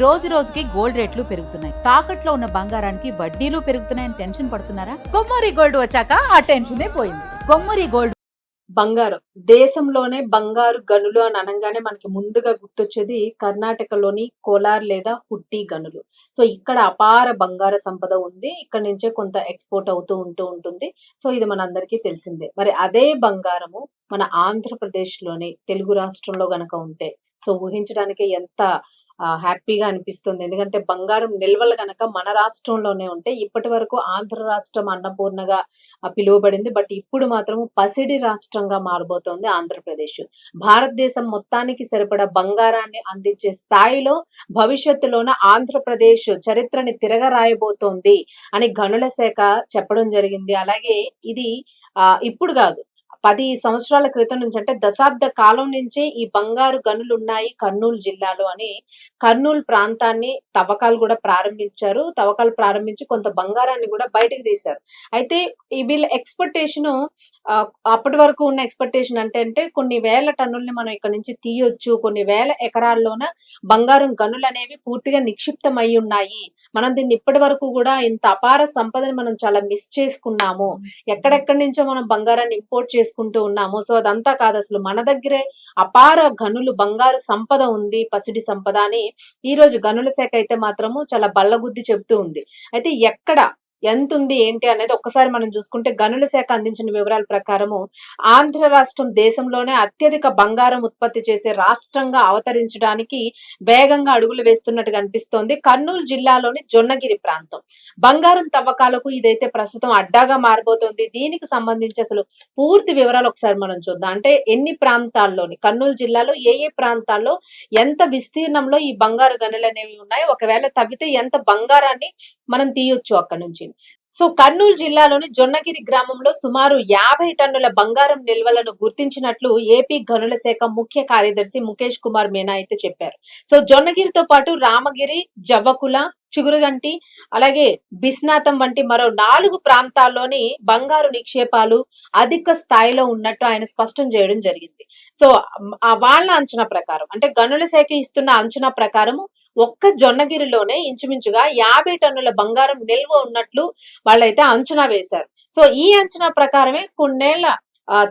రోజు రోజుకి గోల్డ్ రేట్లు పెరుగుతున్నాయి. తాకట్లో ఉన్న బంగారానికి వడ్డీలు పెరుగుతున్నాయని టెన్షన్ పడుతున్నారా? కొమ్మూరి గోల్డ్ వచ్చాక ఆ టెన్షనే పోయింది. కొమ్మూరి గోల్డ్. బంగారం దేశంలోనే బంగారు గనులు అని అనగానే మనకి ముందుగా గుర్తొచ్చేది కర్ణాటకలోని కోలార్ లేదా హుట్టి గనులు. సో ఇక్కడ అపార బంగార సంపద ఉంది. ఇక్కడ నుంచే కొంత ఎక్స్పోర్ట్ అవుతూ ఉంటుంది. సో ఇది మనందరికీ తెలిసిందే. మరి అదే బంగారము మన ఆంధ్రప్రదేశ్ లోని తెలుగు రాష్ట్రంలో గనక ఉంటే సో ఊహించడానికి ఎంత హ్యాపీగా అనిపిస్తుంది. ఎందుకంటే బంగారం నిల్వలు గనక మన రాష్ట్రంలోనే ఉంటాయి. ఇప్పటి వరకు ఆంధ్ర రాష్ట్రం అన్నపూర్ణగా పిలువబడింది. బట్ ఇప్పుడు మాత్రము పసిడి రాష్ట్రంగా మారబోతోంది ఆంధ్రప్రదేశ్. భారతదేశం మొత్తానికి సరిపడా బంగారాన్ని అందించే స్థాయిలో భవిష్యత్తులోన ఆంధ్రప్రదేశ్ చరిత్రని తిరగరాయబోతోంది అని గనుల శాఖ చెప్పడం జరిగింది. అలాగే ఇది ఇప్పుడు కాదు, 10 సంవత్సరాల క్రితం నుంచి, అంటే దశాబ్ద కాలం నుంచే ఈ బంగారు గనులు ఉన్నాయి కర్నూలు జిల్లాలో అని కర్నూలు ప్రాంతాన్ని తవ్వకాలు కూడా ప్రారంభించారు. తవ్వకాలు ప్రారంభించి కొంత బంగారాన్ని కూడా బయటకు తీశారు. అయితే ఈ వీళ్ళ ఎక్స్పెక్టేషన్ అప్పటి వరకు ఉన్న ఎక్స్పెక్టేషన్ అంటే కొన్ని వేల టన్నుల్ని మనం ఇక్కడ నుంచి తీయొచ్చు, కొన్ని వేల ఎకరాల్లోన బంగారం గనులు అనేవి పూర్తిగా నిక్షిప్తమై ఉన్నాయి. మనం దీన్ని ఇప్పటి వరకు కూడా ఇంత అపార సంపదని మనం చాలా మిస్ చేసుకున్నాము. ఎక్కడెక్కడి నుంచో మనం బంగారాన్ని ఇంపోర్ట్ చేసుకుంటూ ఉన్నాము. సో అదంతా కాదు, అసలు మన దగ్గరే అపార గనులు బంగారు సంపద ఉంది, పసిడి సంపద అని ఈ రోజు గనుల శాఖ అయితే మాత్రము చాలా బల్లగుద్ది చెబుతూ ఉంది. అయితే ఎక్కడ ఎంత ఉంది ఏంటి అనేది ఒక్కసారి మనం చూసుకుంటే గనుల శాఖ అందించిన వివరాల ప్రకారము ఆంధ్ర రాష్ట్రం దేశంలోనే అత్యధిక బంగారం ఉత్పత్తి చేసే రాష్ట్రంగా అవతరించడానికి వేగంగా అడుగులు వేస్తున్నట్టుగా అనిపిస్తోంది. కర్నూలు జిల్లాలోని జొన్నగిరి ప్రాంతం బంగారం తవ్వకాలకు ఇదైతే ప్రస్తుతం అడ్డాగా మారబోతోంది. దీనికి సంబంధించి అసలు పూర్తి వివరాలు ఒకసారి మనం చూద్దాం. అంటే ఎన్ని ప్రాంతాల్లోని కర్నూలు జిల్లాలో ఏ ప్రాంతాల్లో ఎంత విస్తీర్ణంలో ఈ బంగారు గనులు అనేవి ఉన్నాయి, ఒకవేళ తవ్వితే ఎంత బంగారాన్ని మనం తీయొచ్చు అక్కడ నుంచి. సో కర్నూలు జిల్లాలోని జొన్నగిరి గ్రామంలో సుమారు 50 టన్నుల బంగారం నిల్వలను గుర్తించినట్లు ఏపీ గనుల శాఖ ముఖ్య కార్యదర్శి ముఖేష్ కుమార్ మీనా అయితే చెప్పారు. సో జొన్నగిరితో పాటు రామగిరి, జవ్వకుల, చిగురుగంటి, అలాగే బిస్నాథం వంటి మరో 4 ప్రాంతాల్లోని బంగారు నిక్షేపాలు అధిక స్థాయిలో ఉన్నట్టు ఆయన స్పష్టం చేయడం జరిగింది. సో వాళ్ళ అంచనా ప్రకారం, అంటే గనుల శాఖ ఇస్తున్న అంచనా ప్రకారము ఒక్క జొన్నగిరిలోనే ఇంచుమించుగా 50 టన్నుల బంగారం నిల్వ ఉన్నట్లు వాళ్ళైతే అంచనా వేశారు. సో ఈ అంచనా ప్రకారమే కొన్నేళ్ల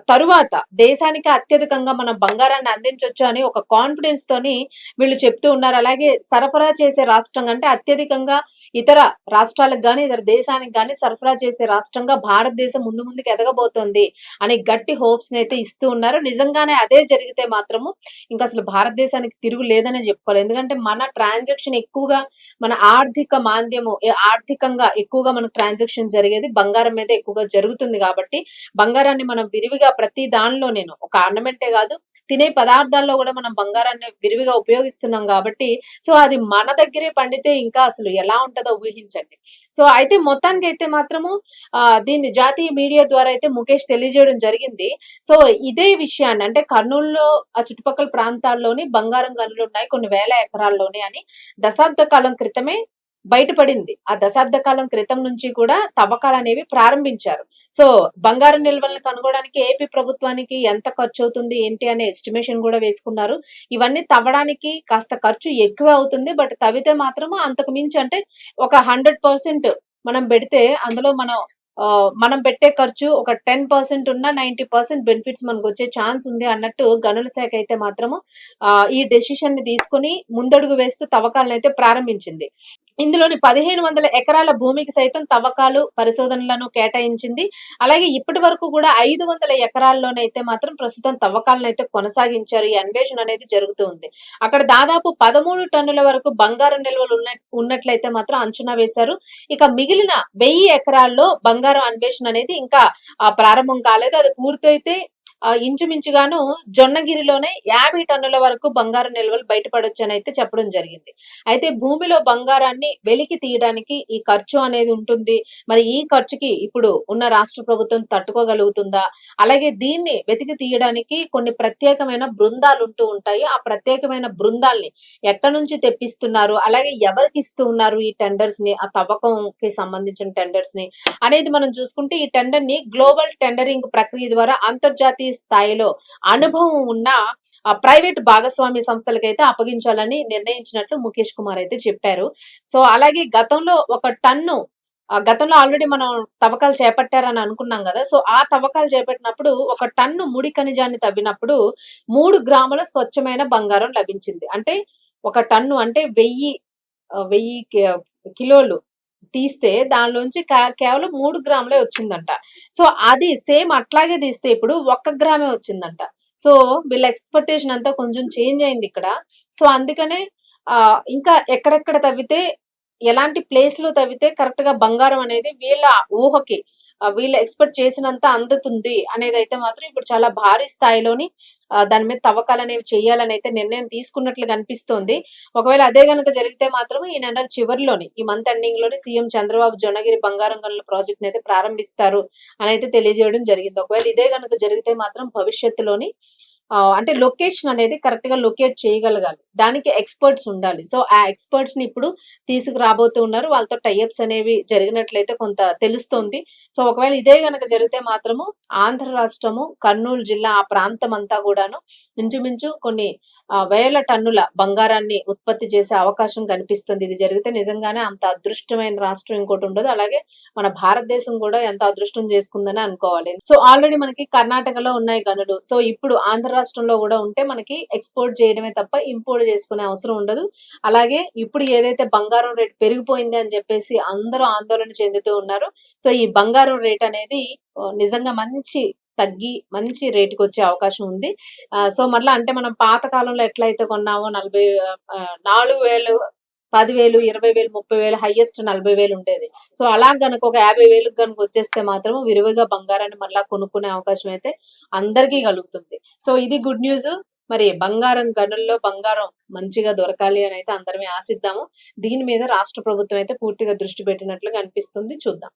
తరువాత దేశానికి అత్యధికంగా మనం బంగారాన్ని అందించవచ్చు అని ఒక కాన్ఫిడెన్స్ తోని వీళ్ళు చెప్తూ ఉన్నారు. అలాగే సరఫరా చేసే రాష్ట్రం అంటే అత్యధికంగా ఇతర రాష్ట్రాలకు గాని ఇతర దేశానికి గాని సరఫరా చేసే రాష్ట్రంగా భారతదేశం ముందుకు ఎదగబోతోంది అని గట్టి హోప్స్ అయితే ఇస్తూ ఉన్నారు. నిజంగానే అదే జరిగితే మాత్రము ఇంకా అసలు భారతదేశానికి తిరుగు లేదనే చెప్పుకోవాలి. ఎందుకంటే మన ట్రాన్సాక్షన్ ఎక్కువగా, మన ఆర్థిక మాంద్యము ఆర్థికంగా ఎక్కువగా మనకు ట్రాన్సాక్షన్ జరిగేది బంగారం మీద ఎక్కువగా జరుగుతుంది. కాబట్టి బంగారాన్ని మనం విరివిగా ప్రతి దానిలో, నేను ఒక ఆర్నమెంటే కాదు తినే పదార్థాల్లో కూడా మనం బంగారాన్ని విరివిగా ఉపయోగిస్తున్నాం కాబట్టి సో అది మన దగ్గరే పండితే ఇంకా అసలు ఎలా ఉంటుందో ఊహించండి. సో అయితే మొత్తానికి అయితే మాత్రము దీన్ని జాతీయ మీడియా ద్వారా అయితే ముఖేష్ తెలియజేయడం జరిగింది. సో ఇదే విషయాన్ని, అంటే కర్నూలులో ఆ చుట్టుపక్కల ప్రాంతాల్లోని బంగారం గనులు ఉన్నాయి కొన్ని వేల ఎకరాల్లోనే అని దశాబ్ద కాలం క్రితమే బయటపడింది. ఆ దశాబ్ద కాలం క్రితం నుంచి కూడా తవ్వకాలు అనేవి ప్రారంభించారు. సో బంగారం నిల్వలను కనుగొనడానికి ఏపీ ప్రభుత్వానికి ఎంత ఖర్చు అవుతుంది ఏంటి అనే ఎస్టిమేషన్ కూడా వేసుకున్నారు. ఇవన్నీ తవ్వడానికి కాస్త ఖర్చు ఎక్కువ అవుతుంది. బట్ తవ్వితే మాత్రము అంతకు మించి, అంటే ఒక 100% మనం పెడితే అందులో మనం పెట్టే ఖర్చు ఒక 10% ఉన్న 90% బెనిఫిట్స్ మనకు వచ్చే ఛాన్స్ ఉంది అన్నట్టు గనుల శాఖ అయితే మాత్రము ఈ డెసిషన్ ని తీసుకుని ముందడుగు వేస్తూ తవ్వకాలను అయితే ప్రారంభించింది. ఇందులోని 1500 ఎకరాల భూమికి సైతం తవ్వకాలు పరిశోధనలను కేటాయించింది. అలాగే ఇప్పటి వరకు కూడా 500 ఎకరాల్లోనైతే మాత్రం ప్రస్తుతం తవ్వకాలను అయితే కొనసాగించారు. ఈ అన్వేషణ అనేది జరుగుతూ ఉంది. అక్కడ దాదాపు 13 టన్నుల వరకు బంగారం నిల్వలు ఉన్నట్లయితే మాత్రం అంచనా వేశారు. ఇక మిగిలిన 1000 ఎకరాల్లో బంగారం అన్వేషణ అనేది ఇంకా ప్రారంభం కాలేదు. అది పూర్తయితే ఇంచుమించుగాను జొన్నగిరిలోనే 50 టన్నుల వరకు బంగారం నిల్వలు బయటపడొచ్చు అని అయితే చెప్పడం జరిగింది. అయితే భూమిలో బంగారాన్ని వెలికి తీయడానికి ఈ ఖర్చు అనేది ఉంటుంది. మరి ఈ ఖర్చుకి ఇప్పుడు ఉన్న రాష్ట్ర ప్రభుత్వం తట్టుకోగలుగుతుందా? అలాగే దీన్ని వెతికి తీయడానికి కొన్ని ప్రత్యేకమైన బృందాలు ఉంటూ ఉంటాయి. ఆ ప్రత్యేకమైన బృందాల్ని ఎక్కడి నుంచి తెప్పిస్తున్నారు, అలాగే ఎవరికి ఇస్తూ ఉన్నారు ఈ టెండర్స్ ని, ఆ తవ్వకంకి సంబంధించిన టెండర్స్ ని అనేది మనం చూసుకుంటే ఈ టెండర్ ని గ్లోబల్ టెండరింగ్ ప్రక్రియ ద్వారా అంతర్జాతీయ స్థాయిలో అనుభవం ఉన్న ప్రైవేట్ భాగస్వామ్య సంస్థలకైతే అప్పగించాలని నిర్ణయించినట్లు ముఖేష్ కుమార్ అయితే చెప్పారు. సో అలాగే గతంలో ఒక టన్ను గతంలో ఆల్రెడీ మనం తవ్వకాలు చేపట్టారని అనుకున్నాం కదా! సో ఆ తవ్వకాలు చేపట్టినప్పుడు ఒక టన్ను ముడి ఖనిజాన్ని తవ్వినప్పుడు 3 గ్రాముల స్వచ్ఛమైన బంగారం లభించింది. అంటే ఒక టన్ను అంటే 1000 కిలోలు తీస్తే దానిలోంచి కేవలం 3 గ్రాములే వచ్చిందంట. సో అది సేమ్ అట్లాగే తీస్తే ఇప్పుడు 1 గ్రామే వచ్చిందంట. సో వీళ్ళ ఎక్స్‌పెక్టేషన్ అంతా కొంచెం చేంజ్ అయిందిక్కడ. సో అందుకనే ఇంకా ఎక్కడెక్కడ తవ్వితే, ఎలాంటి ప్లేస్‌లో తవ్వితే కరెక్ట్‌గా బంగారం అనేది వీళ్ళ ఊహకి వీళ్ళు ఎక్స్‌పెక్ట్ చేసినంత అందుతుంది అనేదైతే మాత్రం ఇప్పుడు చాలా భారీ స్థాయిలోని దాని మీద తవ్వకాలనేవి చేయాలనైతే నిర్ణయం తీసుకున్నట్లుగా అనిపిస్తోంది. ఒకవేళ అదే గనుక జరిగితే మాత్రం ఈ నెల చివరిలోని, ఈ మంత్ ఎండింగ్‌లోనే సీఎం చంద్రబాబు జొన్నగిరి బంగారం గనుల ప్రాజెక్ట్‌నైతే ప్రారంభిస్తారు అనైతే తెలియజేయడం జరిగింది. ఒకవేళ ఇదే గనుక జరిగితే మాత్రం భవిష్యత్తులోని అంటే లొకేషన్ అనేది కరెక్ట్‌గా లొకేట్ చేయగలగాలి. దానికి ఎక్స్‌పర్ట్స్ ఉండాలి. సో ఆ ఎక్స్‌పర్ట్స్‌ని ఇప్పుడు తీసుకురాబోతూ ఉన్నారు. వాళ్ళతో టై అప్స్ అనేవి జరిగినట్లయితే కొంత తెలుస్తోంది. సో ఒకవేళ ఇదే గనక జరిగితే మాత్రము ఆంధ్ర రాష్ట్రము, కర్నూలు జిల్లా ఆ ప్రాంతం అంతా గూడాను ఇంచుమించు కొన్ని వేల టన్నుల బంగారాన్ని ఉత్పత్తి చేసే అవకాశం కనిపిస్తుంది. ఇది జరిగితే నిజంగానే అంత అదృష్టమైన రాష్ట్రం ఇంకోటి ఉండదు. అలాగే మన భారతదేశం కూడా ఎంత అదృష్టం చేసుకుందని అనుకోవాలి. సో ఆల్రెడీ మనకి కర్ణాటకలో ఉన్నాయి గనులు. సో ఇప్పుడు ఆంధ్ర రాష్ట్రంలో కూడా ఉంటే మనకి ఎక్స్‌పోర్ట్ చేయడమే తప్ప ఇంపోర్ట్ చేసుకునే అవసరం ఉండదు. అలాగే ఇప్పుడు ఏదైతే బంగారం రేట్ పెరిగిపోయింది అని చెప్పేసి అందరూ ఆందోళన చెందుతూ ఉన్నారు. సో ఈ బంగారం రేట్ అనేది నిజంగా మంచి రేటుకొచ్చే అవకాశం ఉంది. సో మరలా అంటే మనం పాత కాలంలో ఎట్లయితే కొన్నామో 4,000, 10,000, 20,000, 30,000 హైయెస్ట్ 40,000 ఉండేది. సో అలా గనుక ఒక 50,000కి గనుక వచ్చేస్తే మాత్రం విరివిగా బంగారాన్ని మరలా కొనుక్కునే అవకాశం అయితే అందరికీ కలుగుతుంది. సో ఇది గుడ్ న్యూస్. మరి బంగారం గనుల్లో బంగారం మంచిగా దొరకాలి అని అయితే అందరమే ఆశిద్దాము. దీని మీద రాష్ట్ర ప్రభుత్వం అయితే పూర్తిగా దృష్టి పెట్టినట్లుగా అనిపిస్తుంది. చూద్దాం.